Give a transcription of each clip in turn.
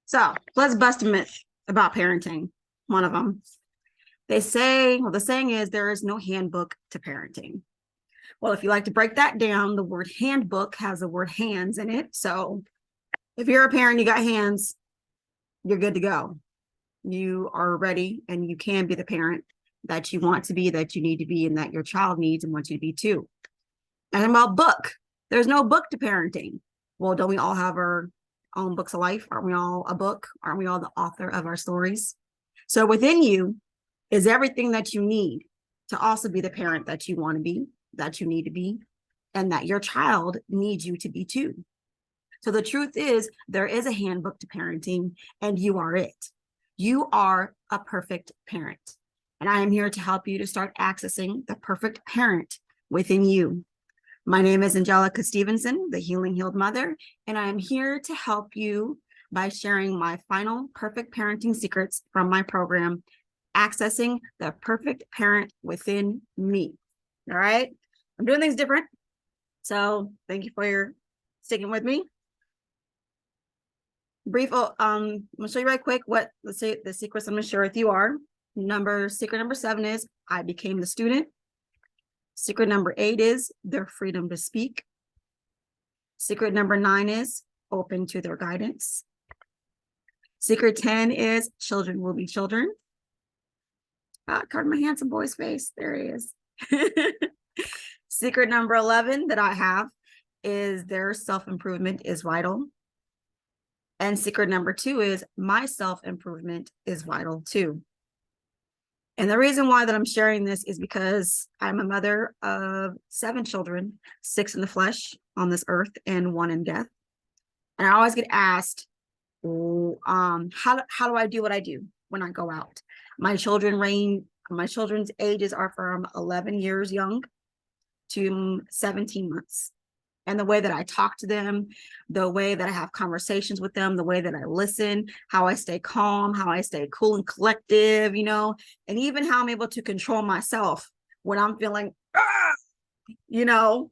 So let's bust a myth about parenting. One of them. They say, well, the saying is there is no handbook to parenting. Well, if you like to break that down, the word handbook has the word hands in it. So if you're a parent, you got hands, you're good to go. You are ready and you can be the parent that you want to be, that you need to be, and that your child needs and wants you to be too. And about book, there's no book to parenting. Well, don't we all have our own books of life? Aren't we all a book? Aren't we all the author of our stories? So within you is everything that you need to also be the parent that you want to be, that you need to be, and that your child needs you to be too. So the truth is, there is a handbook to parenting, and you are it. You are a perfect parent. And I am here to help you to start accessing the perfect parent within you. My name is Angelica Stevenson, the Healing Healed Mother, and I am here to help you by sharing my final perfect parenting secrets from my program, Accessing the Perfect Parent Within Me. All right. I'm doing things different. So thank you for your sticking with me. Brief, I'm gonna show you right quick what the secrets I'm gonna share with you are. Secret number 7 is I became the student. Secret number 8 is their freedom to speak. Secret number 9 is open to their guidance. Secret 10 is children will be children. Card my handsome boy's face. There he is. Secret number 11 that I have is their self-improvement is vital. And secret number 2 is my self-improvement is vital too. And the reason why that I'm sharing this is because I'm a mother of 7 children, 6 in the flesh on this earth and 1 in death. And I always get asked, how do I do what I do when I go out? My children's ages are from 11 years young to 17 months. And the way that I talk to them, the way that I have conversations with them, the way that I listen, how I stay calm, how I stay cool and collective, and even how I'm able to control myself when I'm feeling, to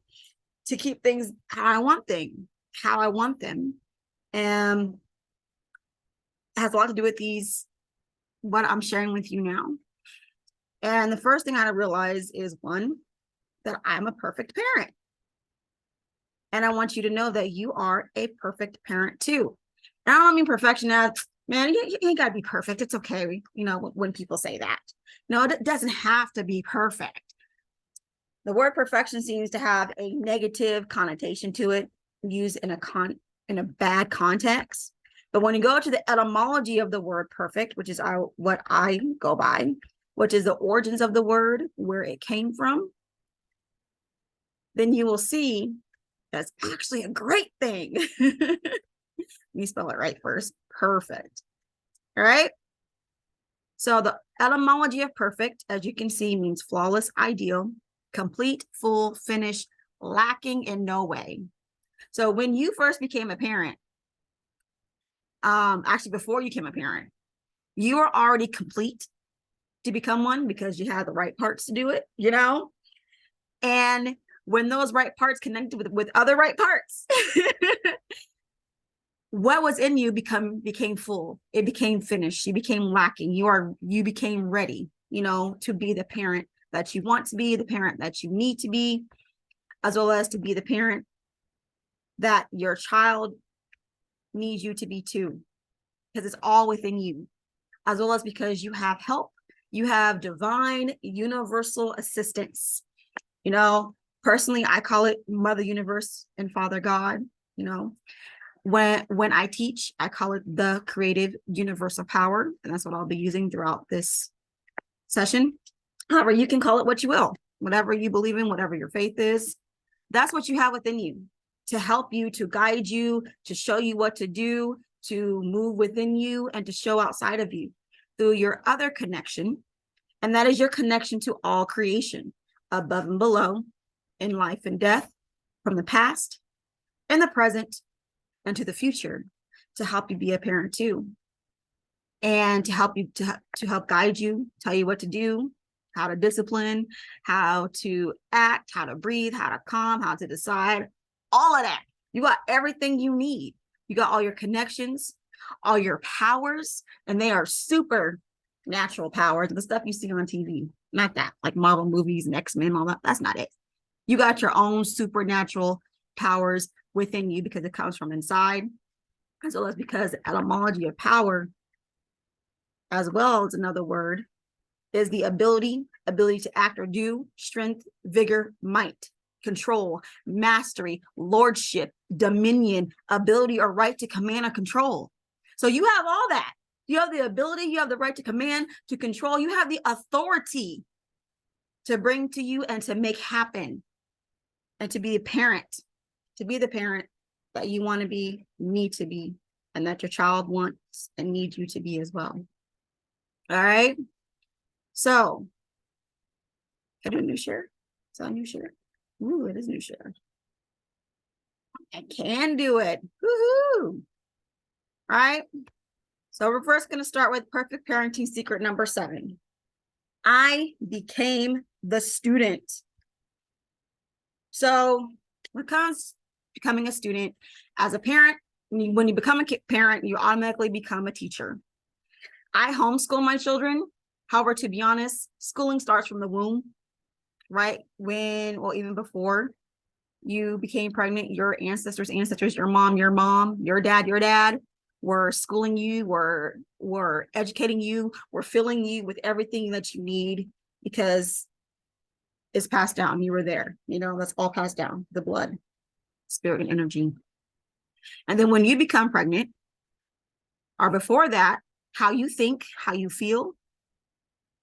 keep things how I want them. And it has a lot to do with what I'm sharing with you now. And the first thing I realize is, one, that I'm a perfect parent. And I want you to know that you are a perfect parent too. And I don't mean perfection as, man, you ain't got to be perfect. It's okay, when people say that. No, it doesn't have to be perfect. The word perfection seems to have a negative connotation to it, used in a bad context. But when you go to the etymology of the word perfect, which is what I go by, which is the origins of the word, where it came from, then you will see that's actually a great thing. Let me spell it right first. Perfect. All right. So the etymology of perfect, as you can see, means flawless, ideal, complete, full, finished, lacking in no way. So when you first became a parent, actually before you became a parent, you were already complete to become one because you had the right parts to do it, and when those right parts connected with other right parts, what was in you became full. It became finished. You became lacking. You became ready, to be the parent that you want to be, the parent that you need to be, as well as to be the parent that your child needs you to be too, because it's all within you, as well as because you have help. You have divine universal assistance. Personally, I call it Mother Universe and Father God. When I teach, I call it the creative universal power, and that's what I'll be using throughout this session. However, you can call it what you will, whatever you believe in, whatever your faith is. That's what you have within you to help you, to guide you, to show you what to do, to move within you, and to show outside of you through your other connection, and that is your connection to all creation, above and below, in life and death, from the past and the present and to the future, to help you be a parent too, and to help you to help guide you, tell you what to do, how to discipline, how to act, how to breathe, how to calm, how to decide, all of that. You got everything you need. You got all your connections, all your powers, and they are supernatural powers, the stuff you see on TV, not that, like Marvel movies and X-Men, all that. That's not it. You got your own supernatural powers within you because it comes from inside, as well as because etymology of power, as well as another word, is the ability to act or do, strength, vigor, might, control, mastery, lordship, dominion, ability or right to command or control. So you have all that. You have the ability, you have the right to command, to control, you have the authority to bring to you and to make happen, and to be a parent, to be the parent that you want to be, need to be, and that your child wants and needs you to be as well. All right. So, I do a new share. Is that a new share? Ooh, it is new share. I can do it. Woohoo! All right. So we're first going to start with perfect parenting secret number 7. I became the student. So when it comes to becoming a student, as a parent, when you become a parent, you automatically become a teacher. I homeschool my children. However, to be honest, schooling starts from the womb, right? Even before you became pregnant, your ancestors, your mom, your dad were schooling you, were educating you, were filling you with everything that you need, because it's passed down. You were there, that's all passed down, the blood, spirit, and energy. And then when you become pregnant, or before that, how you think, how you feel,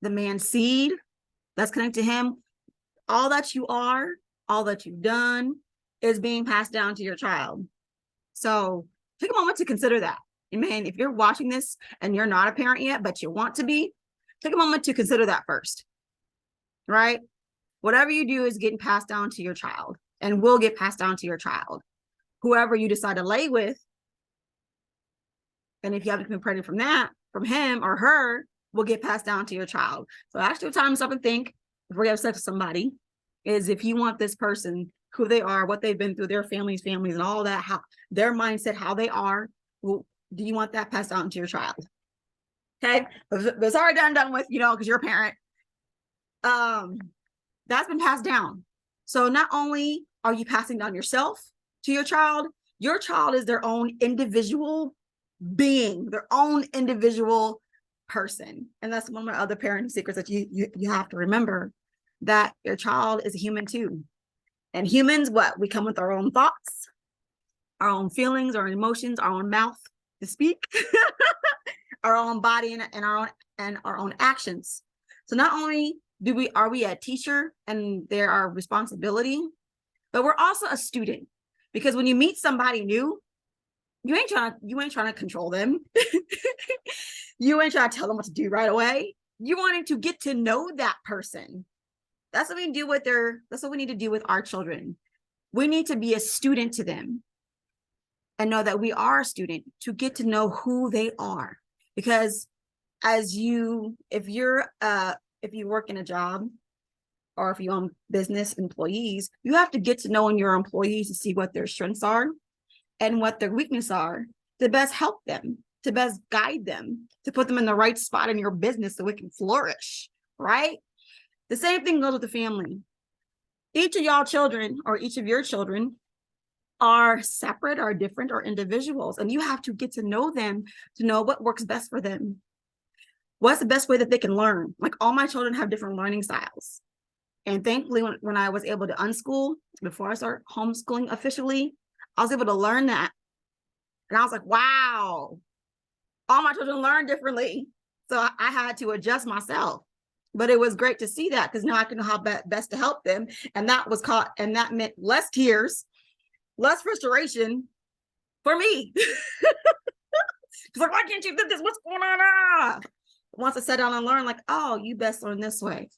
the man's seed that's connected to him, all that you are, all that you've done is being passed down to your child. So take a moment to consider that. And man, if you're watching this and you're not a parent yet, but you want to be, take a moment to consider that first, right? Whatever you do is getting passed down to your child and will get passed down to your child. Whoever you decide to lay with, and if you haven't been pregnant from him or her, will get passed down to your child. So actually, time to stop and think, if we're going to have sex with somebody, is if you want this person, who they are, what they've been through, their families, and all that, how their mindset, how they are, well, do you want that passed on to your child? Okay, it's already done with, because you're a parent. That's been passed down. So not only are you passing down yourself to your child is their own individual being, their own individual person. And that's one of my other parenting secrets that you have to remember, that your child is a human too. And humans, we come with our own thoughts, our own feelings, our emotions, our own mouth to speak, our own body, and our own actions. So not only are we a teacher and they're our responsibility, but we're also a student, because when you meet somebody new, you ain't trying to control them. You ain't trying to tell them what to do right away. You wanting to get to know that person. That's what we need to do with our children. We need to be a student to them and know that we are a student, to get to know who they are. Because if you work in a job, or if you own business employees, you have to get to know your employees to see what their strengths are and what their weaknesses are, to best help them, to best guide them, to put them in the right spot in your business so it can flourish, right? The same thing goes with the family. Each of your children are separate, or different, or individuals, and you have to get to know them to know what works best for them. What's the best way that they can learn? Like, all my children have different learning styles. And thankfully, when I was able to unschool, before I started homeschooling officially, I was able to learn that. And I was like, wow, all my children learn differently. So I had to adjust myself. But it was great to see that, because now I can know how best to help them. And that meant less tears, less frustration for me. It's like, why can't you do this? What's going on? Once I sat down and learned, like, oh, you best learn this way.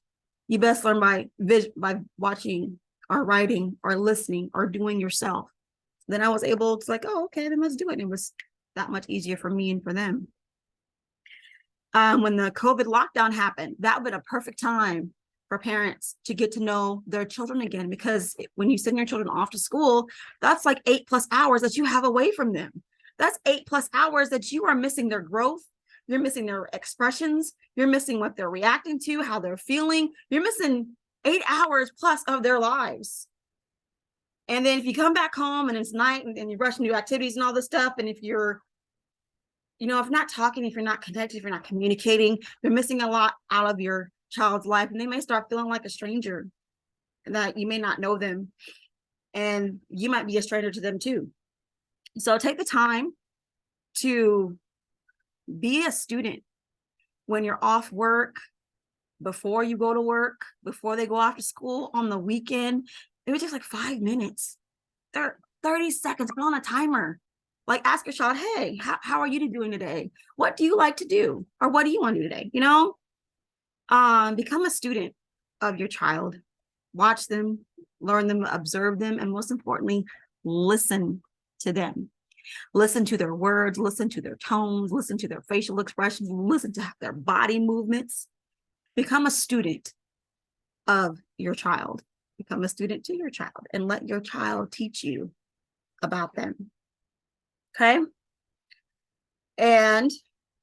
You best learn by watching, or writing, or listening, or doing yourself. Then I was able to, like, oh, okay, then let's do it. And it was that much easier for me and for them. When the COVID lockdown happened, that would be a perfect time for parents to get to know their children again, because when you send your children off to school, that's like 8+ hours that you have away from them. That's 8+ hours that you are missing their growth. You're missing their expressions. You're missing what they're reacting to, how they're feeling. You're missing 8 hours plus of their lives. And then if you come back home and it's night and you're rushing to activities and all this stuff, and if you're, if you're not talking, if you're not connected, if you're not communicating, you're missing a lot out of your child's life, and they may start feeling like a stranger, and that you may not know them, and you might be a stranger to them too. So take the time to be a student when you're off work, before you go to work, before they go off to school, on the weekend. It was just like 5 minutes, 30 seconds, put on a timer. Like, ask your child, hey, how are you doing today? What do you like to do? Or what do you want to do today? Become a student of your child. Watch them, learn them, observe them, and most importantly, listen to them. Listen to their words, listen to their tones, listen to their facial expressions, listen to their body movements. Become a student of your child. Become a student to your child, and let your child teach you about them. Okay? And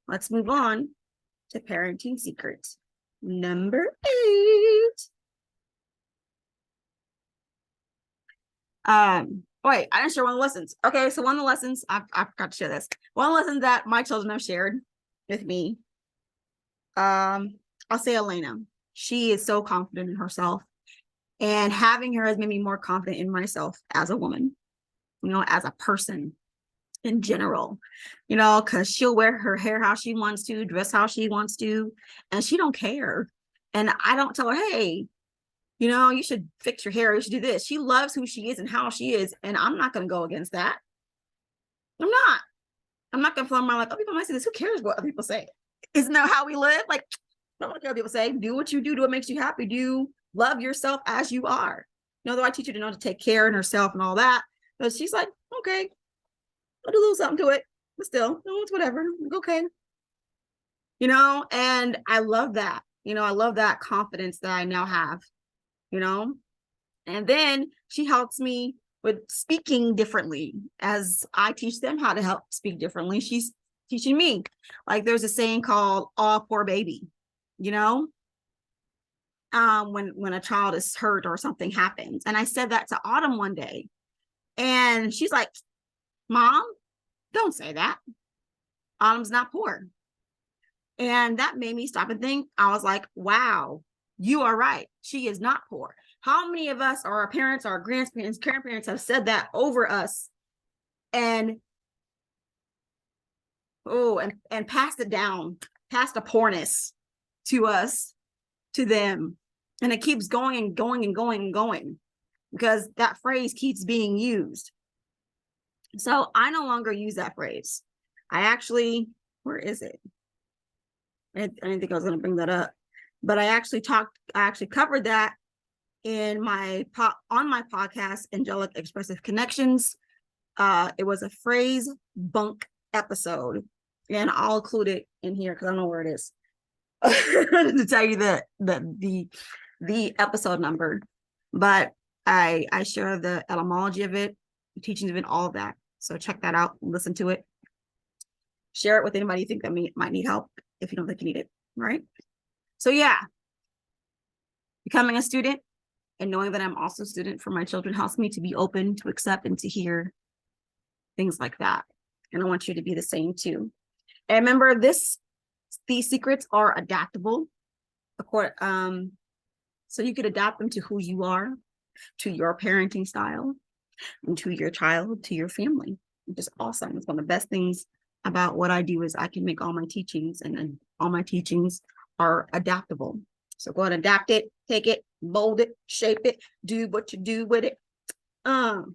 let's move on to parenting secrets. Number 8. Wait, I didn't share one of the lessons. Okay, so one of the lessons, I forgot to share this. One of the lessons that my children have shared with me, I'll say Elena. She is so confident in herself, and having her has made me more confident in myself as a woman, as a person in general, because she'll wear her hair how she wants to, dress how she wants to, and she don't care. And I don't tell her, hey, you should fix your hair, you should do this. She loves who she is and how she is, and I'm not going to go against that. I'm not going to feel like, oh, people might say this. Who cares what other people say? Isn't that how we live? Like, I don't care what people say. Do what you do what makes you happy. Do love yourself as you are. Though I teach you to know to take care of herself and all that. But she's like, okay, I'll do a little something to it. But still, it's whatever. Okay. And I love that. I love that confidence that I now have. And then she helps me with speaking differently as I teach them how to help speak differently. She's teaching me. Like, there's a saying called "oh, poor baby," when a child is hurt or something happens. And I said that to Autumn one day, and she's like, Mom, don't say that. Autumn's not poor. And that made me stop and think. I was like, wow, you are right. She is not poor. How many of us, or our parents, our grandparents, have said that over us, and passed it down, passed the poorness to us, to them. And it keeps going and going and going and going, because that phrase keeps being used. So I no longer use that phrase. I actually, where is it? I didn't think I was going to bring that up, but I actually covered that on my podcast, Angelic, Expressive Connections. It was a phrase bunk episode, and I'll include it in here because I don't know where it is to tell you the episode number. But I share the etymology of it, the teachings of it, all of that. So check that out, listen to it, share it with anybody you think that might need help if you don't think you need it, right? So yeah, becoming a student and knowing that I'm also a student for my children helps me to be open, to accept, and to hear things like that. And I want you to be the same too. And remember, these secrets are adaptable. So you could adapt them to who you are, to your parenting style, and to your child, to your family. It's just awesome. It's one of the best things about what I do is I can make all my teachings, and all my teachings are adaptable. So go ahead and adapt it, take it, mold it, shape it, do what you do with it. So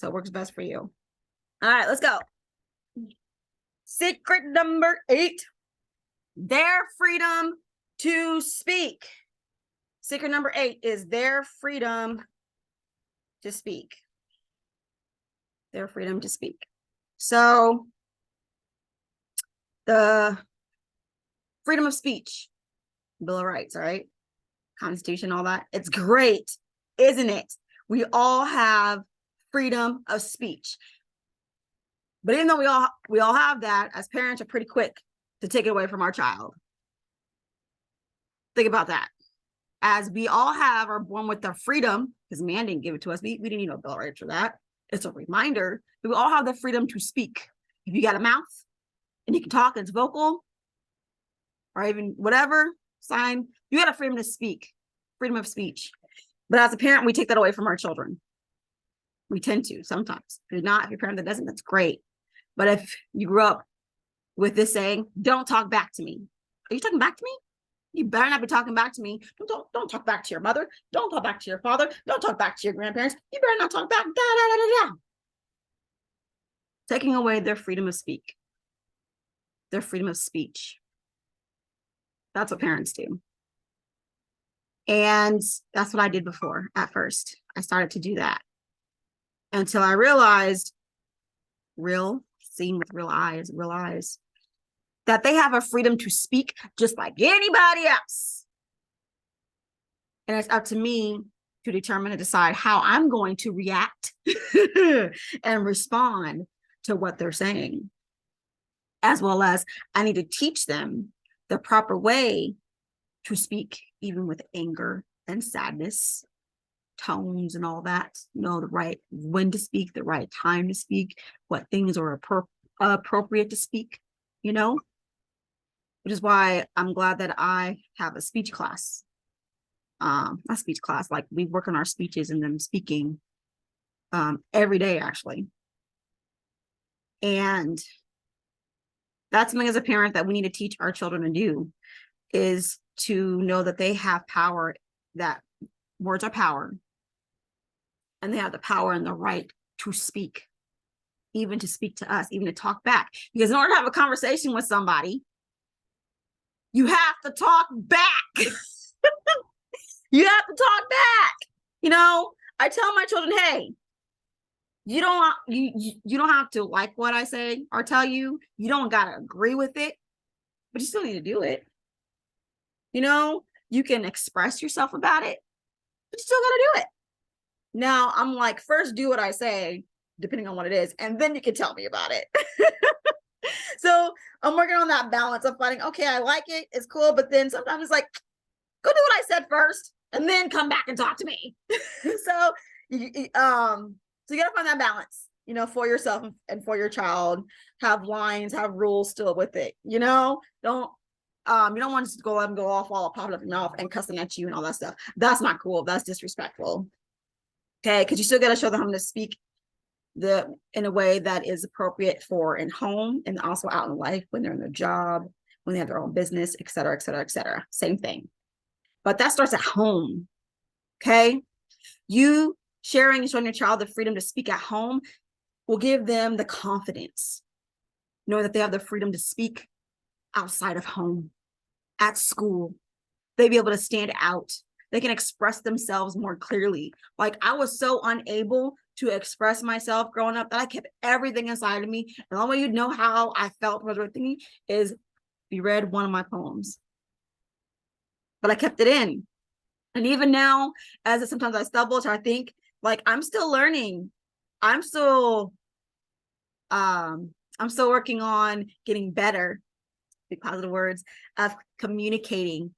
it works best for you. All right, let's go. Secret number 8, their freedom to speak. Secret number 8 is their freedom to speak. Their freedom to speak. So the freedom of speech, Bill of Rights, all right? Constitution, all that. It's great, isn't it? We all have freedom of speech. But even though we all have that, as parents are pretty quick to take it away from our child. Think about that. As we all are born with the freedom, because man didn't give it to us. We didn't need no bill of rights for that. It's a reminder that we all have the freedom to speak. If you got a mouth and you can talk, and it's vocal, or even whatever sign, you got a freedom to speak, freedom of speech. But as a parent, we take that away from our children. We tend to sometimes. If you're a parent that doesn't, that's great. But if you grew up with this saying, don't talk back to me. Are you talking back to me? You better not be talking back to me. Don't talk back to your mother. Don't talk back to your father. Don't talk back to your grandparents. You better not talk back. Da, da, da, da, da. Taking away their freedom of speak, their freedom of speech. That's what parents do. And that's what I did before at first. I started to do that until I realized, seen with real eyes, that they have a freedom to speak just like anybody else. And it's up to me to determine and decide how I'm going to react and respond to what they're saying. As well as I need to teach them the proper way to speak, even with anger and sadness, tones and all that. Know the right when to speak, the right time to speak, what things are appropriate to speak, which is why I'm glad that I have a speech class. A speech class, like we work on our speeches and them speaking every day, actually. And that's something as a parent that we need to teach our children to do, is to know that they have power, that words are power, and they have the power and the right to speak, even to speak to us, even to talk back. Because in order to have a conversation with somebody, you have to talk back. You have to talk back. I tell my children, hey, you don't have to like what I say or tell you. You don't gotta agree with it, but you still need to do it. You can express yourself about it, but you still gotta do it. Now I'm like, first do what I say, depending on what it is, and then you can tell me about it. So I'm working on that balance of finding, okay, I like it, it's cool, but then sometimes it's like, go do what I said first, and then come back and talk to me. So you gotta find that balance, for yourself and for your child. Have lines, have rules still with it. You don't want to let them go off all popping up your mouth and cussing at you and all that stuff. That's not cool. That's disrespectful. Okay, because you still gotta show them how to speak in a way that is appropriate for in home and also out in life, when they're in their job, when they have their own business, et cetera, et cetera, et cetera. Same thing. But that starts at home. Okay, you sharing and showing your child the freedom to speak at home will give them the confidence, knowing that they have the freedom to speak outside of home, at school. They'll be able to stand out. They can express themselves more clearly. Like, I was so unable to express myself growing up that I kept everything inside of me. And the only way you'd know how I felt was thinking is if you read one of my poems. But I kept it in. And even now, as sometimes I stumble, I think, like, I'm still learning. I'm still working on getting better, big positive words, of communicating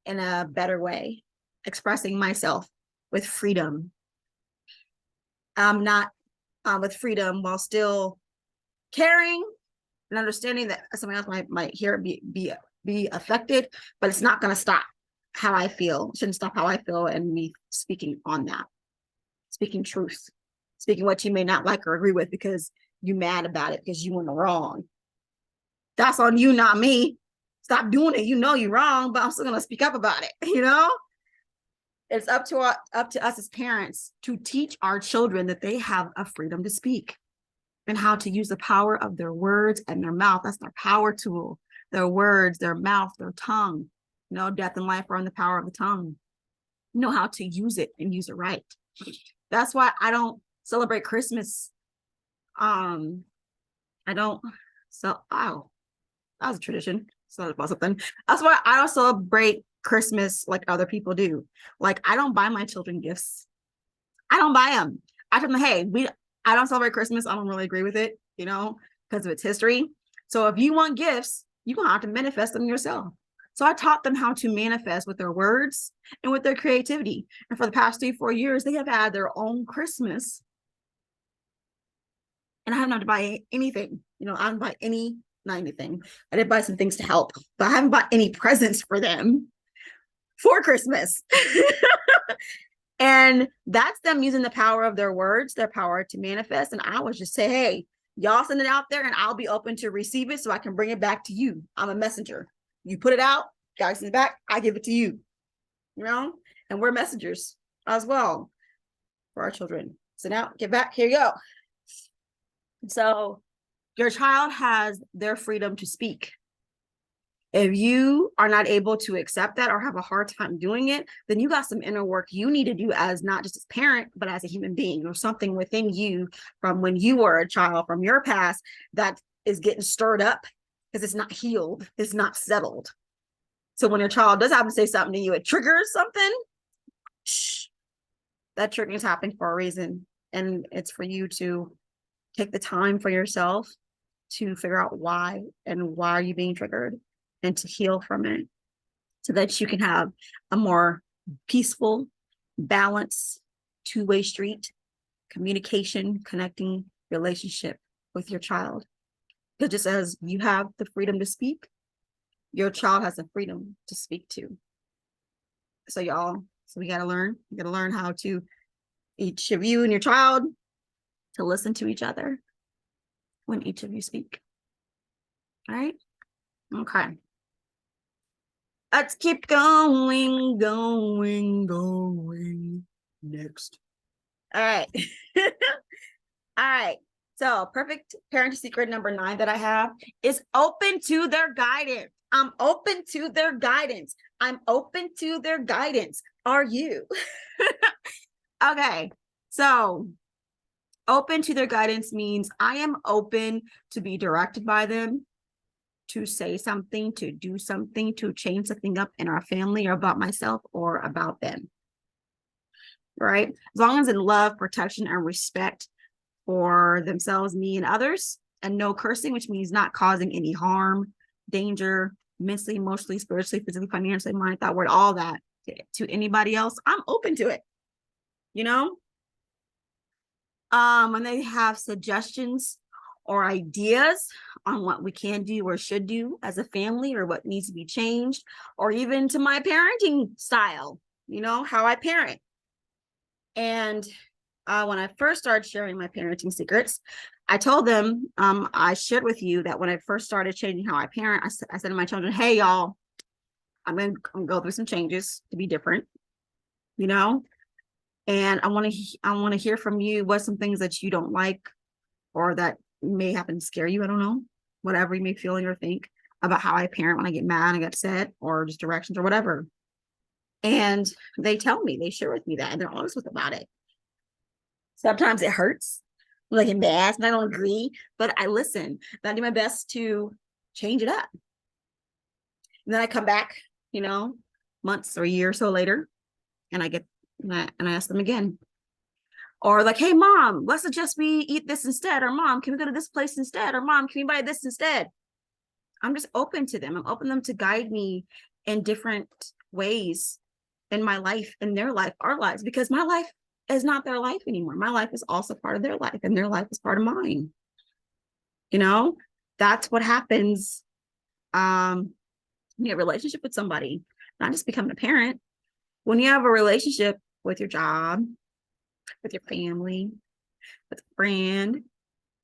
in a better way, expressing myself with freedom. Not with freedom while still caring and understanding that somebody else might hear it be affected, but it's not going to stop how I feel. It shouldn't stop how I feel and me speaking on that, speaking truth, speaking what you may not like or agree with because you're mad about it because you went wrong. That's on you, not me. Stop doing it. You're wrong, but I'm still going to speak up about it. It's up to us as parents to teach our children that they have a freedom to speak and how to use the power of their words and their mouth. That's their power tool. Their words, their mouth, their tongue. Death and life are in the power of the tongue. Know how to use it and use it right. That's why I don't celebrate Christmas. I don't. So, that was a tradition. So about something. That's why I don't celebrate Christmas like other people do. Like, I don't buy my children gifts. I don't buy them. I tell them, hey, I don't celebrate Christmas. I don't really agree with it. because of its history. So if you want gifts, you're going to have to manifest them yourself. So I taught them how to manifest with their words and with their creativity. And for the past 3-4 years, they have had their own Christmas. And I haven't had to buy anything. I didn't buy not anything. I did buy some things to help, but I haven't bought any presents for them for Christmas. And that's them using the power of their words, their power to manifest. And I would just say, hey, y'all send it out there and I'll be open to receive it so I can bring it back to you. I'm a messenger. You put it out, guys send it back, I give it to you. And we're messengers as well for our children. So now get back, here you go. So your child has their freedom to speak. If you are not able to accept that or have a hard time doing it, then you got some inner work you need to do as not just a parent, but as a human being, or something within you from when you were a child, from your past, that is getting stirred up because it's not healed, it's not settled. So when your child does have to say something to you, it triggers something. Shh, that trigger is happening for a reason. And it's for you to take the time for yourself to figure out why and why are you being triggered, and to heal from it so that you can have a more peaceful, balanced, two-way street communication, connecting relationship with your child. Because just as you have the freedom to speak, your child has the freedom to speak too. So we got to learn how to, each of you and your child, to listen to each other when each of you speak. All right? Okay. Let's keep going. Next. All right. All right. So perfect parenting secret number 9 that I have is open to their guidance. I'm open to their guidance. I'm open to their guidance. Are you? Okay. So open to their guidance means I am open to be directed by them, to say something, to do something, to change something up in our family or about myself or about them. Right? As long as in love, protection, and respect for themselves, me, and others, and no cursing, which means not causing any harm, danger, mentally, emotionally, spiritually, physically, financially, mind, thought, word, all that to anybody else, I'm open to it. When they have suggestions or ideas on what we can do or should do as a family, or what needs to be changed, or even to my parenting style, how I parent. And when I first started sharing my parenting secrets, I told them, I shared with you that when I first started changing how I parent, I said to my children, hey, y'all, I'm going to go through some changes to be different, and I want to hear from you what some things that you don't like or that may happen to scare you. I don't know, whatever you may feel or think about how I parent when I get mad, I get upset, or just directions or whatever. And they tell me, they share with me that, and they're honest with about it. Sometimes it hurts, like in bad, and I don't agree, but I listen, and I do my best to change it up. And then I come back, months or a year or so later, and I ask them again. Or like, hey, mom, let's suggest we eat this instead. Or mom, can we go to this place instead? Or mom, can we buy this instead? I'm just open to them. I'm open them to guide me in different ways in my life, in their life, our lives, because my life is not their life anymore. My life is also part of their life, and their life is part of mine. That's what happens when you have a relationship with somebody, not just becoming a parent. When you have a relationship with your job, with your family, with a friend,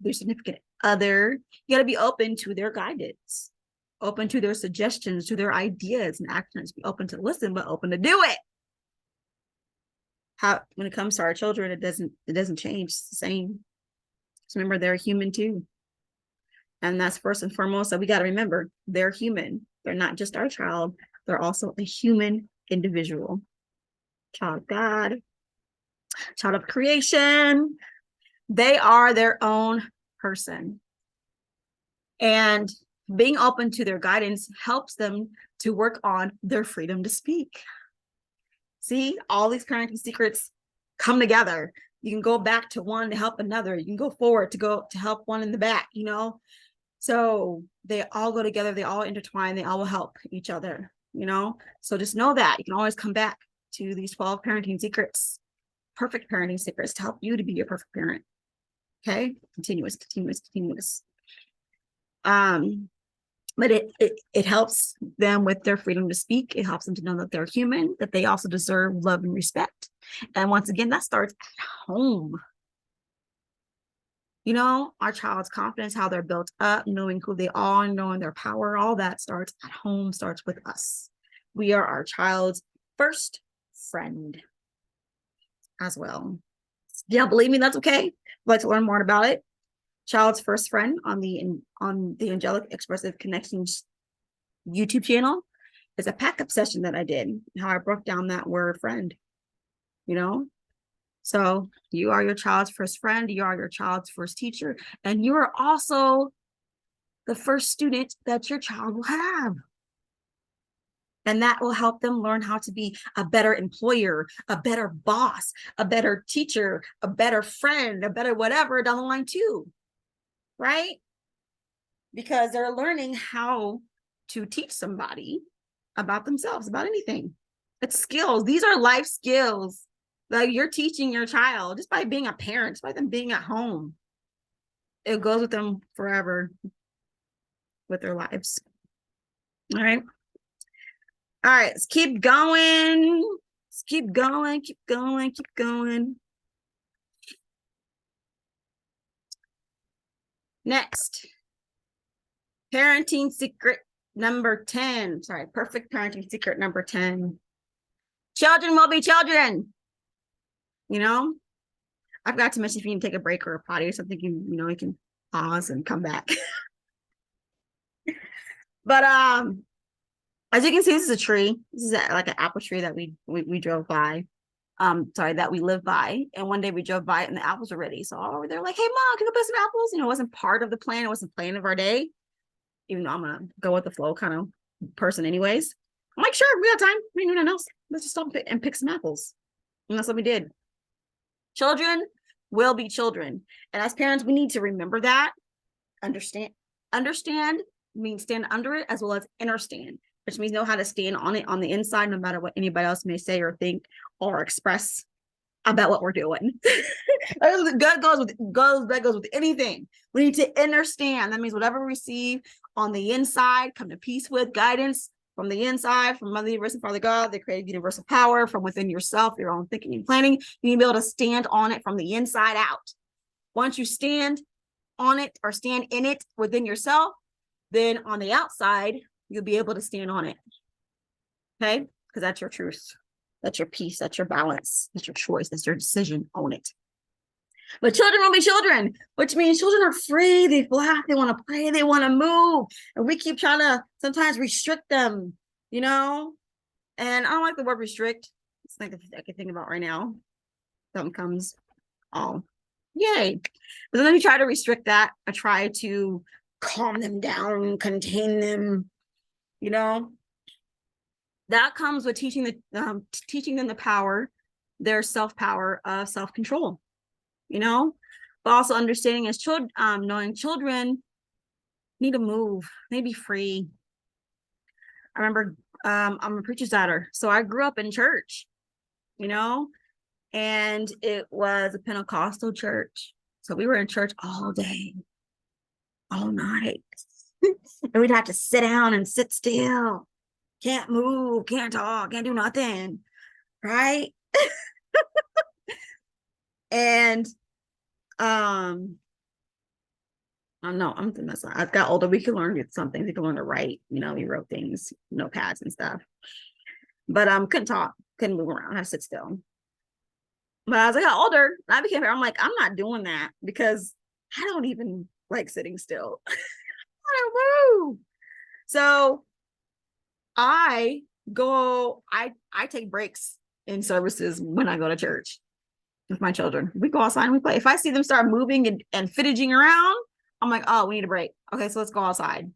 their significant other, you got to be open to their guidance, open to their suggestions, to their ideas and actions. Be open to listen, but open to do it. When it comes to our children, it doesn't change. It's the same. Just remember, they're human too. And that's first and foremost that we got to remember. They're human. They're not just our child. They're also a human individual. Child of God, child of creation. They are their own person. And being open to their guidance helps them to work on their freedom to speak. See, all these parenting secrets come together. You can go back to one to help another. You can go forward to help one in the back, you know? So they all go together, they all intertwine, they all will help each other, you know? So just know that you can always come back to these 12 parenting secrets, perfect parenting secrets to help you to be your perfect parent. Okay? Continuous. But it helps them with their freedom to speak. It helps them to know that they're human, that they also deserve love and respect. And once again, that starts at home. You know, our child's confidence, how they're built up, knowing who they are, knowing their power, all that starts at home, starts with us. We are our child's first friend as well. Yeah, believe me, that's okay. If you'd like to learn more about it, child's first friend on the Angelic Expressive Connections YouTube channel is a pack-up session that I did, how I broke down that word friend, you know? So you are your child's first friend, you are your child's first teacher, and you are also the first student that your child will have. And that will help them learn how to be a better employer, a better boss, a better teacher, a better friend, a better whatever down the line too, right? Because they're learning how to teach somebody about themselves, about anything. It's skills. These are life skills that you're teaching your child just by being a parent, just by them being at home. It goes with them forever with their lives. All right. All right, let's keep going. Let's keep going. Next, parenting secret number 10. Sorry, perfect parenting secret number 10. Children will be children. You know, I forgot to mention if you need to take a break or a potty or something, you can pause and come back. But as you can see, this is a tree. This is like an apple tree that we drove by. That we live by. And one day we drove by it and the apples were ready. So they're like, hey mom, can we put some apples? You know, it wasn't part of the plan. It wasn't the plan of our day. Even though I'm gonna go with the flow kind of person anyways. I'm like, sure, we got time. We ain't doing nothing else. Let's just stop and pick some apples. And that's what we did. Children will be children. And as parents, we need to remember that. Understand means stand under it as well as understand, which means know how to stand on it on the inside, no matter what anybody else may say or think or express about what we're doing. That goes with anything. We need to understand. That means whatever we receive on the inside, come to peace with guidance from the inside, from Mother Universe and Father God, they created universal power from within yourself, your own thinking and planning. You need to be able to stand on it from the inside out. Once you stand on it or stand in it within yourself, then on the outside, you'll be able to stand on it. Okay? Because that's your truth. That's your peace. That's your balance. That's your choice. That's your decision. Own it. But children will be children, which means children are free. They laugh. They want to play. They want to move. And we keep trying to sometimes restrict them, you know? And I don't like the word restrict. It's like I can think about right now. Something comes, oh, yay. But then let me try to restrict that. I try to calm them down, contain them, you know? That comes with teaching them the power, their self-power of self-control, you know, but also understanding as children, knowing children need to move, they be free. I remember I'm a preacher's daughter, so I grew up in church, you know, and it was a Pentecostal church. So we were in church all day, all night, and we'd have to sit down and sit still. Can't move, can't talk, can't do nothing, right? And I don't know. I got older. We could learn some things. We could learn to write. You know, we wrote things, notepads and stuff. But couldn't talk, couldn't move around, I had to sit still. But as I got older, I became. I'm like, I'm not doing that because I don't even like sitting still. I don't move. So I take breaks in services when I go to church with my children. We go outside and we play. If I see them start moving and fidgeting around, I'm like, oh, we need a break. Okay, so let's go outside.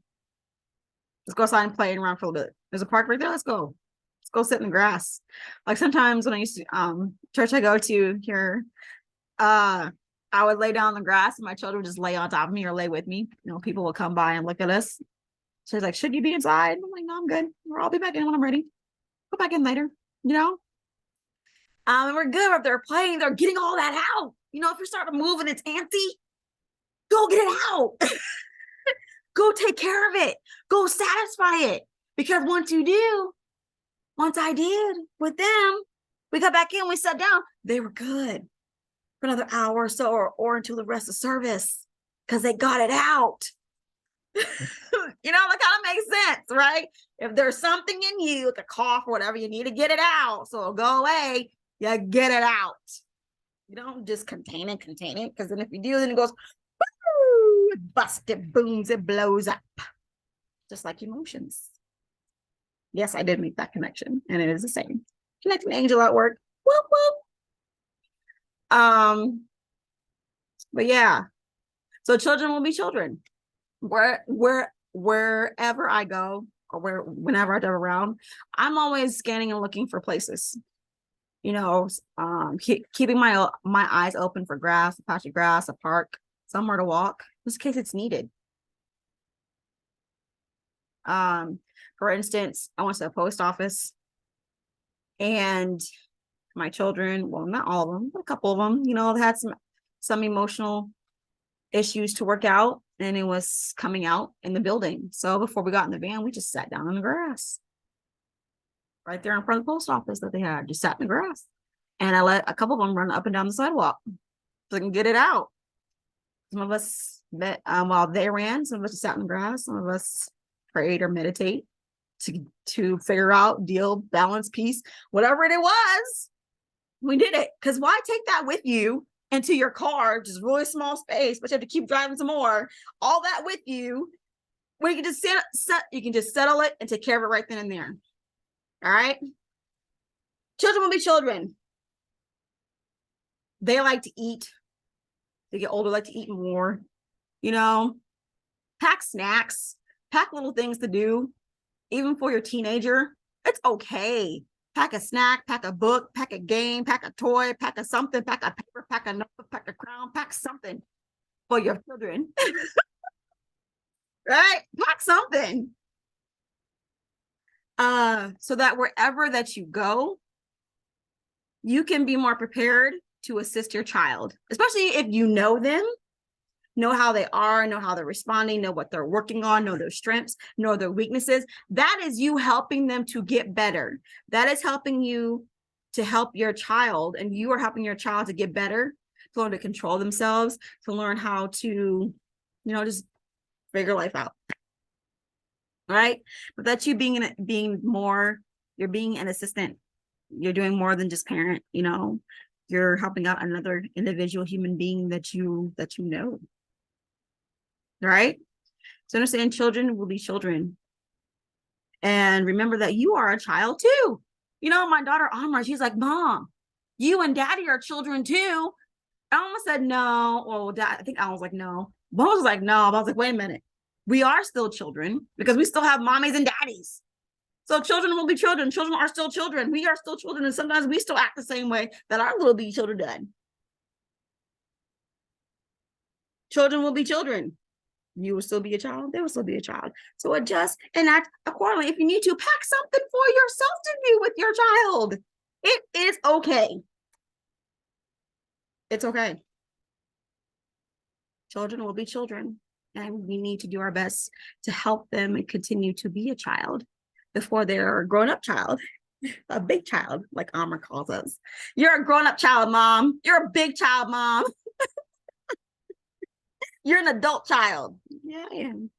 Let's go outside and play around for a little bit. There's a park right there. Let's go. Let's go sit in the grass. Like sometimes when I used to church I go to here I would lay down on the grass and my children would just lay on top of me or lay with me. You know, people will come by and look at us. She's like, should you be inside? I'm like, no, I'm good. I'll be back in when I'm ready. Go back in later, you know? And we're good. If they're playing, they're getting all that out. You know, if you start to move and it's antsy, go get it out. Go take care of it. Go satisfy it. Because once you do, once I did with them, we got back in, we sat down, they were good for another hour or so, or until the rest of service, because they got it out. You know, that kind of makes sense, right? If there's something in you, like a cough or whatever, you need to get it out. So it'll go away. You get it out. You don't just contain it, because then if you do, then it goes, woo, it busts, it booms, it blows up. Just like emotions. Yes, I did make that connection, and it is the same. Connecting angel at work. Whoop, whoop. But yeah, so children will be children. Wherever I go, or whenever I drive around, I'm always scanning and looking for places. You know, keeping my eyes open for grass, a patch of grass, a park, somewhere to walk, just in case it's needed. For instance, I went to the post office, and my children, well, not all of them, but a couple of them, you know, had some emotional issues to work out, and it was coming out in the building. So before we got in the van, we just sat down on the grass right there in front of the post office that they had, just sat in the grass. And I let a couple of them run up and down the sidewalk so they can get it out. Some of us while they ran, some of us just sat in the grass, some of us prayed or meditate to figure out, deal, balance, peace, whatever it was. We did it. Because why take that with you into your car, just really small space, but you have to keep driving some more, all that with you, when you can just you can just settle it and take care of it right then and there. All right. Children will be children. They like to eat. They get older, like to eat more. You know, pack snacks, pack little things to do. Even for your teenager, it's okay. Pack a snack, pack a book, pack a game, pack a toy, pack a something, pack a paper, pack a notebook, pack a crown, pack something for your children. Right? Pack something. So that wherever that you go, you can be more prepared to assist your child, especially if you know them, know how they are, know how they're responding, know what they're working on, know their strengths, know their weaknesses. That is you helping them to get better. That is helping you to help your child, and you are helping your child to get better, to learn to control themselves, to learn how to, you know, just figure life out. Right? But that's you being you're being an assistant. You're doing more than just parent, you know. You're helping out another individual human being that you know. Right? So understand, children will be children. And remember that you are a child too. You know, my daughter Amra, she's like, Mom, you and Daddy are children too. I almost said no. Well, Dad, I think I was like, no. Mom was like, no. But I was like, wait a minute. We are still children because we still have mommies and daddies. So children will be children. Children are still children. We are still children. And sometimes we still act the same way that our little bitty children did. Children will be children. You will still be a child. They will still be a child. So adjust and act accordingly. If you need to, pack something for yourself to do with your child. It is okay. It's okay. Children will be children. And we need to do our best to help them and continue to be a child before they're a grown-up child, a big child, like Amr calls us. You're a grown-up child, Mom. You're a big child, Mom. You're an adult child. Yeah, I am.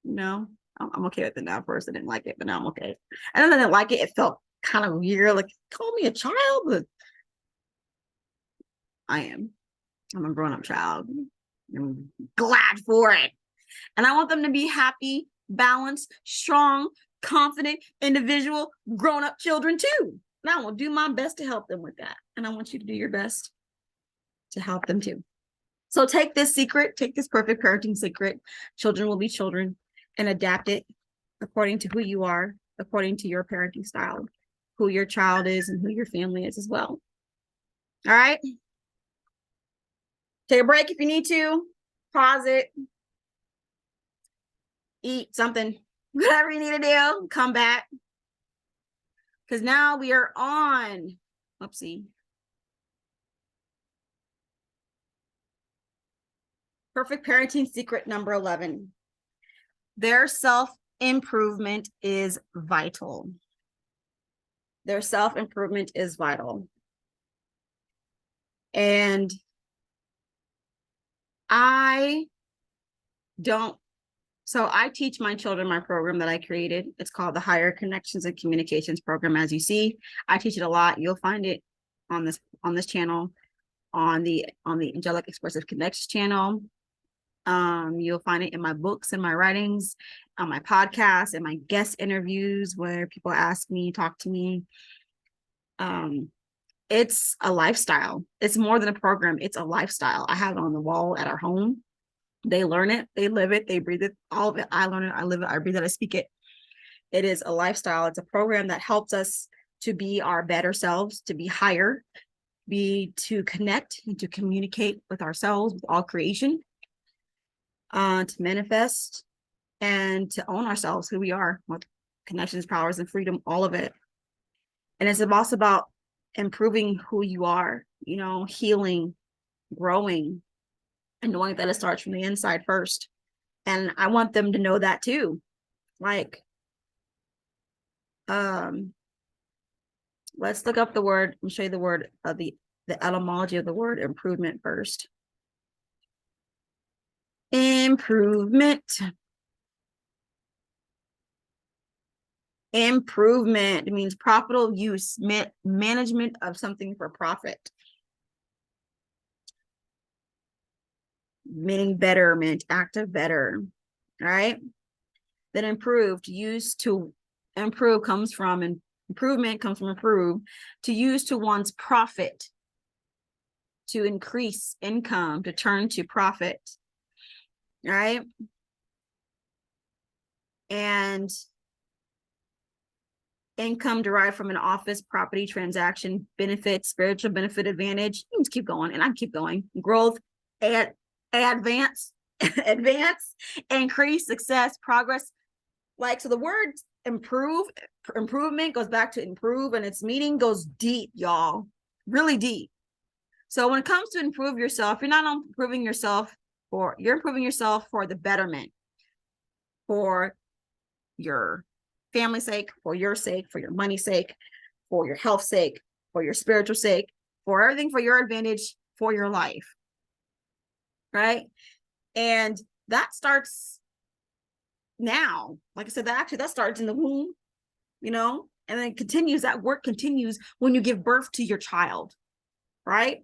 No, I'm okay with it now. First, I didn't like it, but now I'm okay. And then I didn't like it. It felt kind of weird. Like, call me a child, but I am. I'm a grown-up child. I'm glad for it. And I want them to be happy, balanced, strong, confident, individual, grown-up children too. And I will do my best to help them with that. And I want you to do your best to help them too. So take this secret, take this perfect parenting secret. Children will be children, and adapt it according to who you are, according to your parenting style, who your child is and who your family is as well. All right. Take a break if you need to. Pause it. Eat something. Whatever you need to do. Come back. Because now we are on. Oopsie. Perfect parenting secret number 11. Their self-improvement is vital. Their self-improvement is vital. And I teach my children my program that I created. It's called the Higher Connections and Communications Program. As you see, I teach it a lot. You'll find it on this channel, on the Angelic Expressive Connections channel. You'll find it in my books and my writings, on my podcast and my guest interviews where people ask me, talk to me. It's a lifestyle. It's more than a program. It's a lifestyle. I have it on the wall at our home. They learn it, they live it, they breathe it, all of it. I learn it, I live it, I breathe it, I speak it. It is a lifestyle. It's a program that helps us to be our better selves, to be higher, to connect and to communicate with ourselves, with all creation, to manifest and to own ourselves, who we are, with connections, powers, and freedom, all of it. And it's also about improving who you are, healing, growing, and knowing that it starts from the inside first. And I want them to know that too. Like, let's look up the word and show you the word of the etymology of the word improvement first. Improvement. Improvement means profitable use, management of something for profit. Meaning betterment, active better, right? Then improved, used to improve comes from, improvement comes from improve, to use to one's profit, to increase income, to turn to profit, right? And income derived from an office, property, transaction, benefit, spiritual benefit, advantage. You can just keep going, and I keep going. Growth, advance, increase, success, progress. Like, so the word improvement goes back to improve, and its meaning goes deep, y'all, really deep. So when it comes to improve yourself, you're not improving yourself you're improving yourself for the betterment, for your family's sake, for your sake, for your money's sake, for your health sake, for your spiritual sake, for everything, for your advantage, for your life, right? And that starts now. Like I said, that starts in the womb, and then continues. That work continues when you give birth to your child, right?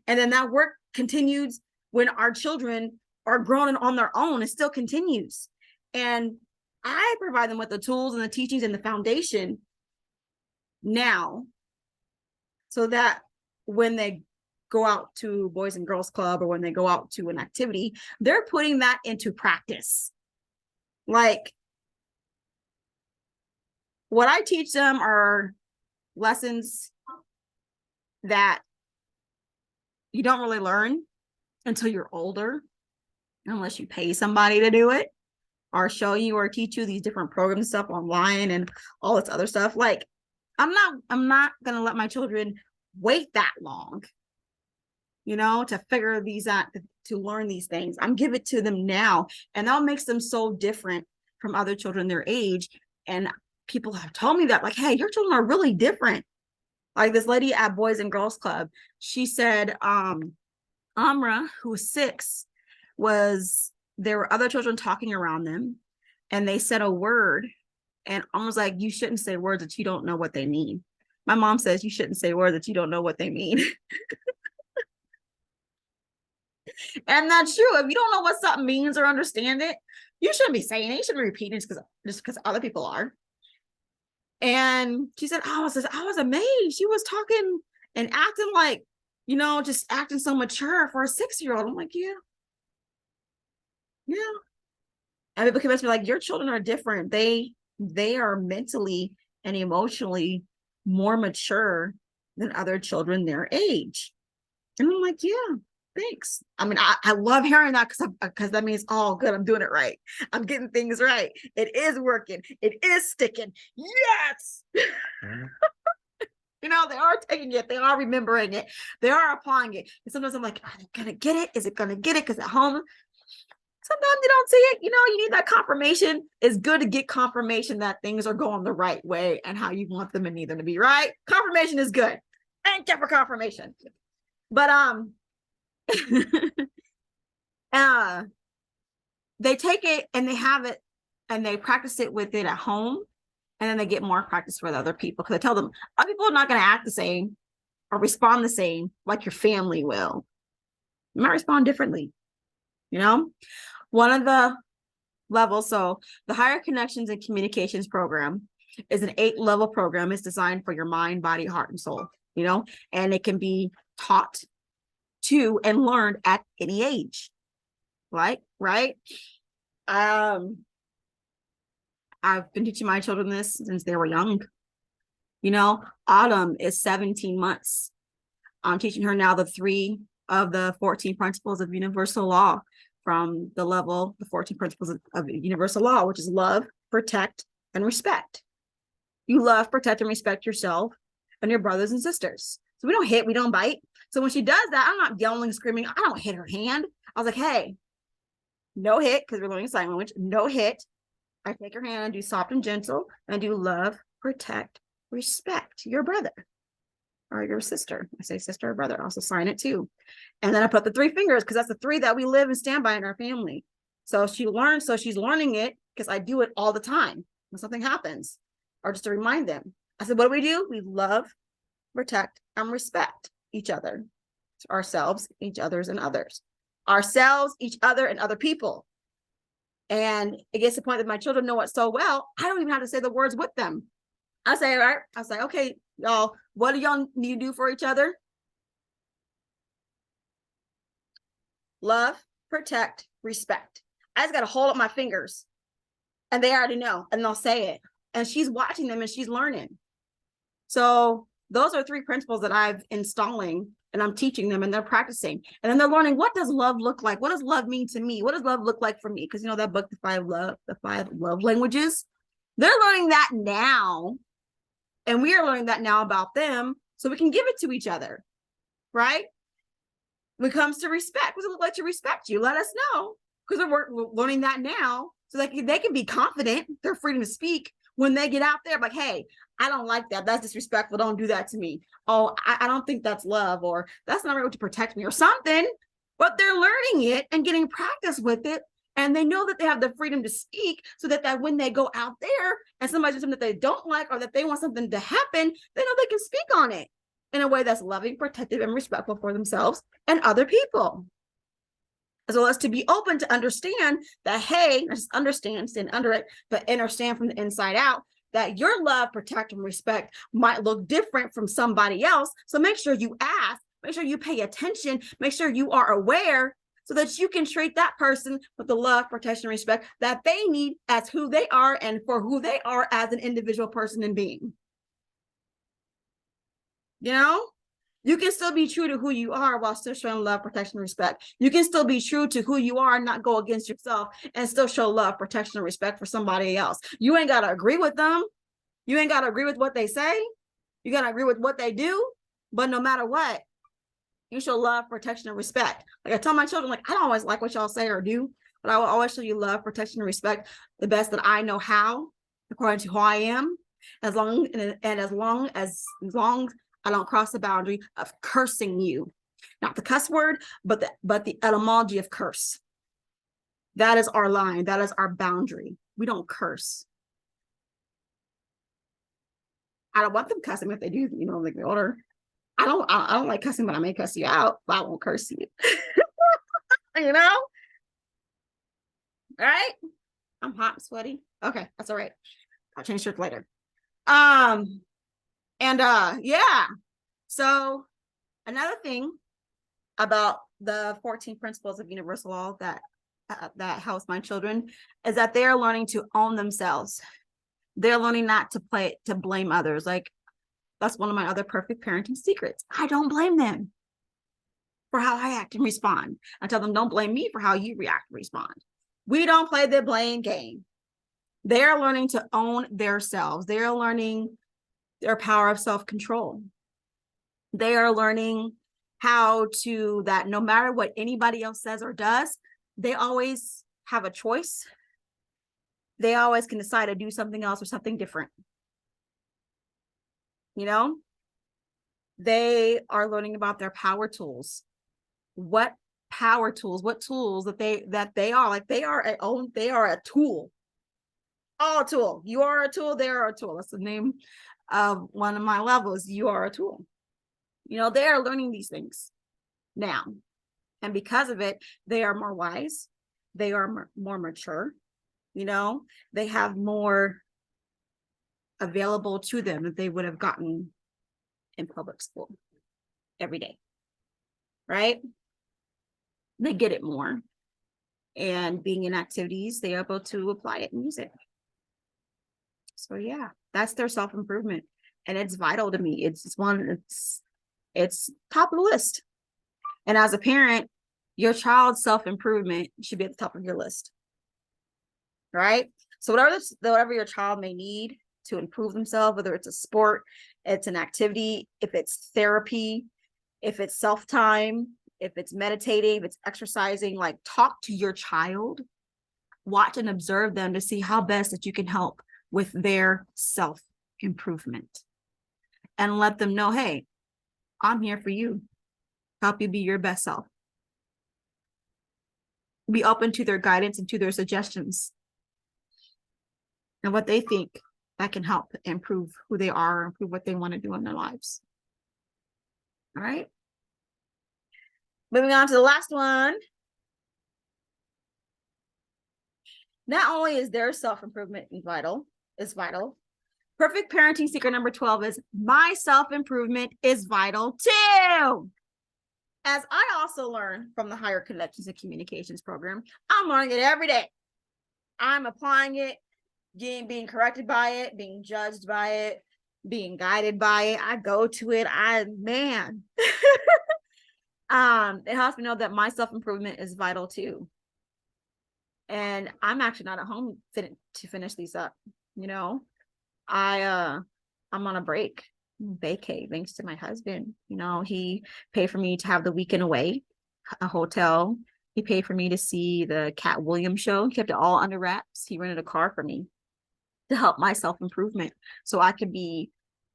And then that work continues when our children are grown and on their own. It still continues. And I provide them with the tools and the teachings and the foundation now, so that when they go out to Boys and Girls Club, or when they go out to an activity, they're putting that into practice. Like, what I teach them are lessons that you don't really learn until you're older, unless you pay somebody to do it, or show you or teach you these different programs stuff online and all this other stuff. Like, I'm not gonna let my children wait that long, to figure these out, to learn these things. I'm giving it to them now, and that makes them so different from other children their age. And people have told me that, like, hey, your children are really different. Like this lady at Boys and Girls Club, she said, Amra, who was 6, there were other children talking around them, and they said a word, and almost like, you shouldn't say words that you don't know what they mean. My mom says you shouldn't say words that you don't know what they mean. And that's true. If you don't know what something means or understand it, you shouldn't be saying it. You shouldn't be repeating it just because other people are. And she said, I was amazed. She was talking and acting like, just acting so mature for a 6-year-old. I'm like, yeah. And people convince me, like, your children are different. They are mentally and emotionally more mature than other children their age. And I'm like, yeah. Thanks. I mean, I love hearing that because that means, oh, good, I'm doing it right. I'm getting things right. It is working. It is sticking. Yes. You know, they are taking it. They are remembering it. They are applying it. And sometimes I'm like, are they going to get it? Is it going to get it? Because at home, sometimes you don't see it. You know, you need that confirmation. It's good to get confirmation that things are going the right way and how you want them and need them to be, right? Confirmation is good. Thank you for confirmation. But they take it and they have it and they practice it with it at home, and then they get more practice with other people because I tell them other people are not going to act the same or respond the same like your family will. You might respond differently, you know. One of the levels, so the Higher Connections and Communications program is an 8-level program. It's designed for your mind, body, heart, and soul, you know, and it can be taught to and learned at any age. Right? I've been teaching my children this since they were young. You know, Autumn is 17 months. I'm teaching her now the 3 of the 14 principles of universal law from the 14 principles of universal law, which is love, protect, and respect. You love, protect, and respect yourself and your brothers and sisters. So we don't hit, we don't bite. So when she does that, I'm not yelling, screaming. I don't hit her hand. I was like, hey, no hit, because we're learning sign language. No hit. I take her hand and do soft and gentle and do love, protect, respect your brother or your sister. I say sister or brother. I also sign it too. And then I put the 3 fingers because that's the 3 that we live and stand by in our family. So she learns. So she's learning it because I do it all the time when something happens, or just to remind them. I said, what do? We love, protect, and respect each other, ourselves, each other's, and others. Ourselves, each other, and other people. And it gets to the point that my children know it so well, I don't even have to say the words with them. I say, all right, I say, okay, y'all, what do y'all need to do for each other? Love, protect, respect. I just got to hold up my fingers and they already know and they'll say it. And she's watching them and she's learning. So those are 3 principles that I've installing and I'm teaching them and they're practicing. And then they're learning, what does love look like? What does love mean to me? What does love look like for me? Because you know that book, the five love languages, they're learning that now. And we are learning that now about them. So we can give it to each other, right? When it comes to respect, what does it look like to respect you? Let us know. Because we're learning that now. So they can be confident, their freedom to speak when they get out there, like, hey, I don't like that. That's disrespectful. Don't do that to me. Oh, I don't think that's love, or that's not right to protect me or something. But they're learning it and getting practice with it. And they know that they have the freedom to speak so that when they go out there and somebody does something that they don't like or that they want something to happen, they know they can speak on it in a way that's loving, protective, and respectful for themselves and other people. As well as to be open to understand that, hey, not just understand, stand under it, but understand from the inside out that your love, protect, and respect might look different from somebody else. So make sure you ask, make sure you pay attention, make sure you are aware so that you can treat that person with the love, protection, and respect that they need as who they are and for who they are as an individual person and being. You know? You can still be true to who you are while still showing love, protection, and respect. You can still be true to who you are and not go against yourself and still show love, protection, and respect for somebody else. You ain't got to agree with them. You ain't got to agree with what they say. You got to agree with what they do. But no matter what, you show love, protection, and respect. Like I tell my children, like, I don't always like what y'all say or do, but I will always show you love, protection, and respect the best that I know how, according to who I am, as long as I don't cross the boundary of cursing you. Not the cuss word, but the etymology of curse. That is our line. That is our boundary. We don't curse. I don't want them cussing if they do, you know, like the older. I don't like cussing, but I may cuss you out, but I won't curse you. You know? All right. I'm hot and sweaty. Okay, that's all right. I'll change shirts later. Yeah. So another thing about the 14 principles of universal law that helps my children is that they're learning to own themselves. They're learning not to blame others. Like, that's one of my other perfect parenting secrets. I don't blame them for how I act and respond. I tell them, don't blame me for how you react and respond. We don't play the blame game. They're learning to own themselves. They're learning their power of self-control. They are learning how to, that no matter what anybody else says or does, they always have a choice. They always can decide to do something else or something different. You know, they are learning about their power tools. What power tools, what tools that they are, like they are a tool. All a tool. You are a tool, they are a tool. That's the name of one of my levels. You are a tool. You know, they are learning these things now. And because of it, they are more wise. They are more mature. You know, they have more available to them that they would have gotten in public school every day. Right? They get it more. And being in activities, they are able to apply it and use it. So yeah, that's their self-improvement. And it's vital to me. It's top of the list. And as a parent, your child's self-improvement should be at the top of your list. Right? So whatever your child may need to improve themselves, whether it's a sport, it's an activity, if it's therapy, if it's self-time, if it's meditating, if it's exercising, like talk to your child, watch and observe them to see how best that you can help with their self-improvement. And let them know, hey, I'm here for you. Help you be your best self. Be open to their guidance and to their suggestions and what they think that can help improve who they are, improve what they want to do in their lives. All right. Moving on to the last one. Not only is their self-improvement vital, perfect parenting secret number 12 is my self-improvement is vital too. As I also learn from the Higher Connections and Communications program, I'm learning it every day. I'm applying it, being corrected by it, being judged by it, being guided by it. I go to it. It helps me know that my self-improvement is vital too. And I'm actually not at home to finish these up. You know, I'm on a break, vacay, thanks to my husband. You know, he paid for me to have the weekend away, a hotel. He paid for me to see the Cat Williams show. He kept it all under wraps. He rented a car for me to help my self-improvement so I could be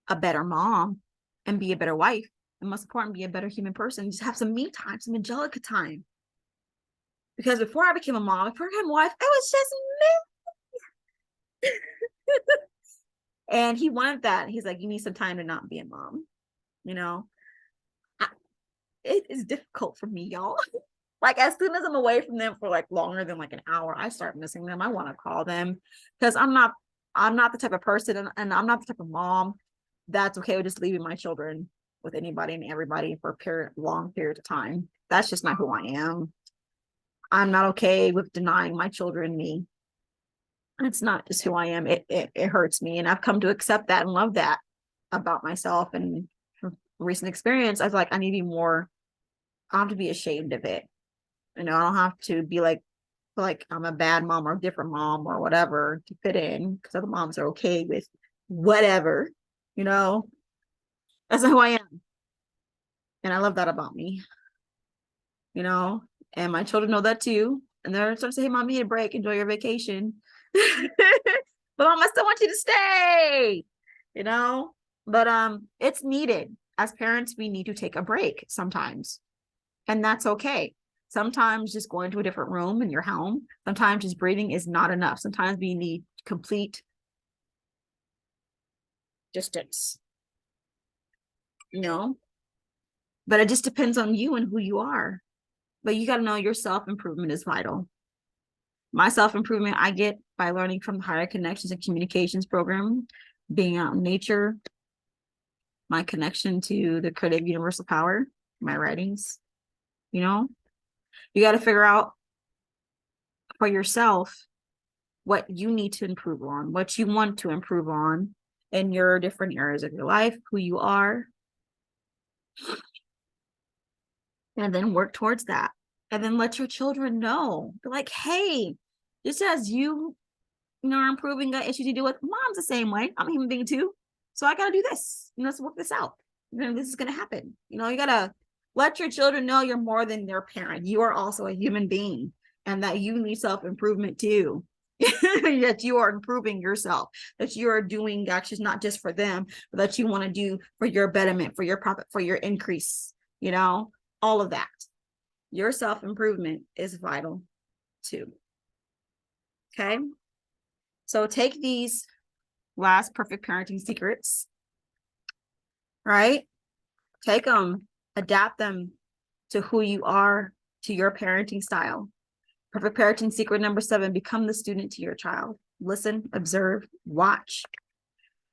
a better mom and be a better wife. And most important, be a better human person. Just have some me time, some Angelic time. Because before I became a mom, before I became a wife, it was just me. And he wanted that. He's like, you need some time to not be a mom. You know, it is difficult for me, y'all. Like as soon as I'm away from them for like longer than like an hour, I start missing them. I want to call them because I'm not the type of person and I'm not the type of mom that's okay with just leaving my children with anybody and everybody for a long period of time. That's just not who I am. I'm not okay with denying my children me. It's not just who I am. It hurts me. And I've come to accept that and love that about myself. And from recent experience, I was like, I need to be more, I don't have to be ashamed of it. You know, I don't have to be like I'm a bad mom or a different mom or whatever to fit in because other moms are okay with whatever, you know, that's not who I am. And I love that about me, you know, and my children know that too. And they're starting to say, hey, mom, you need a break, enjoy your vacation. But mom, I still want you to stay, you know, but it's needed. As parents, we need to take a break sometimes. And that's okay. Sometimes just going to a different room in your home, sometimes just breathing is not enough. Sometimes we need complete distance, you know, but it just depends on you and who you are. But you got to know your self-improvement is vital. My self-improvement I get by learning from the Higher Connections and Communications program, being out in nature, my connection to the creative universal power, my writings, you know. You got to figure out for yourself what you need to improve on, what you want to improve on in your different areas of your life, who you are. and then work towards that. And then let your children know. Be like, hey, just as you know, are improving, got issues you deal with, mom's the same way. I'm a human being too. So I gotta do this. You know, let's work this out. You know, this is gonna happen. You know, you gotta let your children know you're more than their parent. You are also a human being and that you need self-improvement too. That you are improving yourself, that you are doing actions not just for them, but that you want to do for your betterment, for your profit, for your increase, you know, all of that. Your self-improvement is vital too. Okay. So take these last perfect parenting secrets, right? Take them, adapt them to who you are, to your parenting style. Perfect parenting secret number 7, become the student to your child. Listen, observe, watch.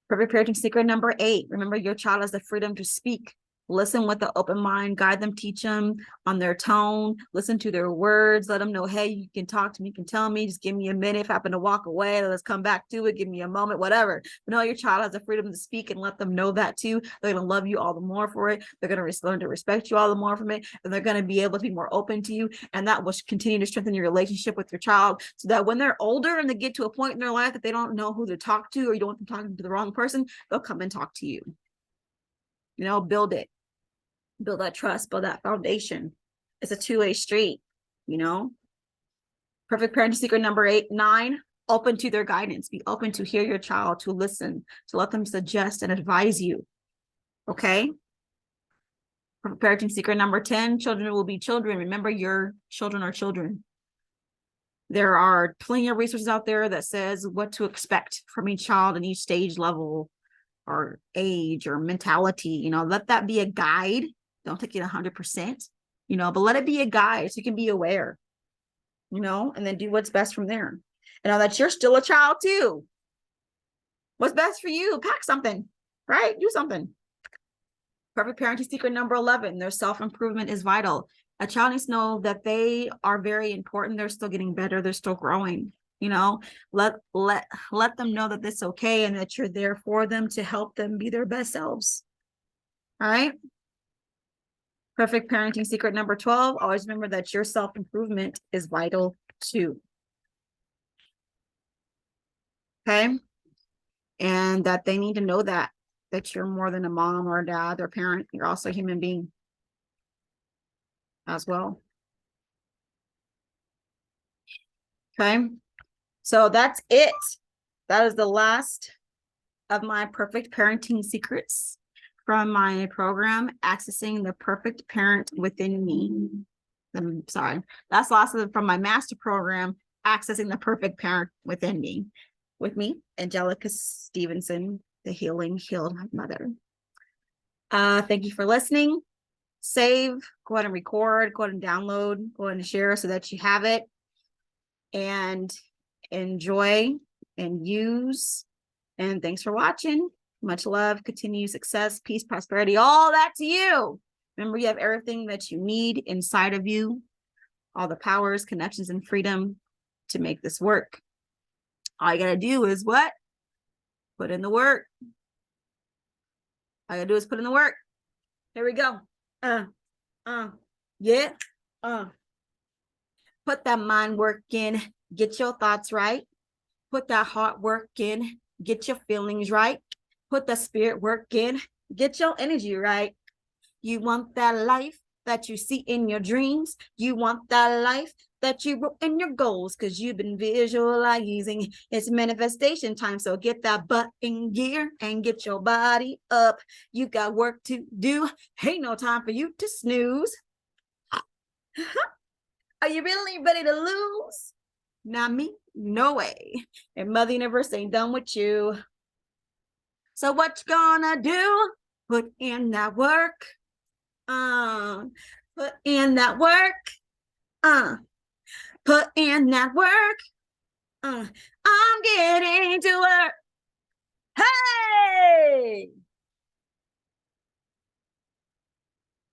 Perfect parenting secret number 8, remember your child has the freedom to speak. Listen with an open mind, guide them, teach them on their tone, listen to their words, let them know, hey, you can talk to me, you can tell me, just give me a minute. If I happen to walk away, let's come back to it, give me a moment, whatever. But no, your child has the freedom to speak and let them know that too. They're going to love you all the more for it. They're going to learn to respect you all the more from it. And they're going to be able to be more open to you. And that will continue to strengthen your relationship with your child so that when they're older and they get to a point in their life that they don't know who to talk to or you don't want them talking to the wrong person, they'll come and talk to you. You know, build it. Build that trust, build that foundation. It's a two-way street, you know. Perfect parenting secret number 9, open to their guidance. Be open to hear your child, to listen, to let them suggest and advise you. Okay. Perfect parenting secret number 10, children will be children. Remember, your children are children. There are plenty of resources out there that says what to expect from each child in each stage level or age or mentality. You know, let that be a guide. Don't take it 100%, you know, but let it be a guide so you can be aware, you know, and then do what's best from there. And now that you're still a child too. What's best for you? Pack something, right? Do something. Perfect parenting secret number 11, their self-improvement is vital. A child needs to know that they are very important. They're still getting better. They're still growing. You know, let them know that it's okay and that you're there for them to help them be their best selves. All right. Perfect parenting secret number 12, always remember that your self-improvement is vital too. Okay. And that they need to know that you're more than a mom or a dad or parent. You're also a human being as well. Okay. So that's it. That is the last of my perfect parenting secrets from my program, Accessing the Perfect Parent Within Me. I'm sorry, that's the last of from my master program, Accessing the Perfect Parent Within Me. With me, Angelic Stevenson, the Healed Mother. Thank you for listening. Save, go ahead and record, go ahead and download, go ahead and share so that you have it. And enjoy and use. And thanks for watching. Much love, continued success, peace, prosperity, all that to you. Remember, you have everything that you need inside of you, all the powers, connections, and freedom to make this work. All you got to do is what? Put in the work. All you got to do is put in the work. Here we go. Yeah. Put that mind work in. Get your thoughts right. Put that heart work in. Get your feelings right. Put the spirit work in. Get your energy right. You want that life that you see in your dreams. You want that life that you wrote in your goals because you've been visualizing. It's manifestation time. So get that butt in gear and get your body up. You got work to do. Ain't no time for you to snooze. Are you really ready to lose? Not me. No way. And Mother Universe ain't done with you. So what you gonna do? Put in that work. Put in that work. Put in that work. I'm getting to work. Hey!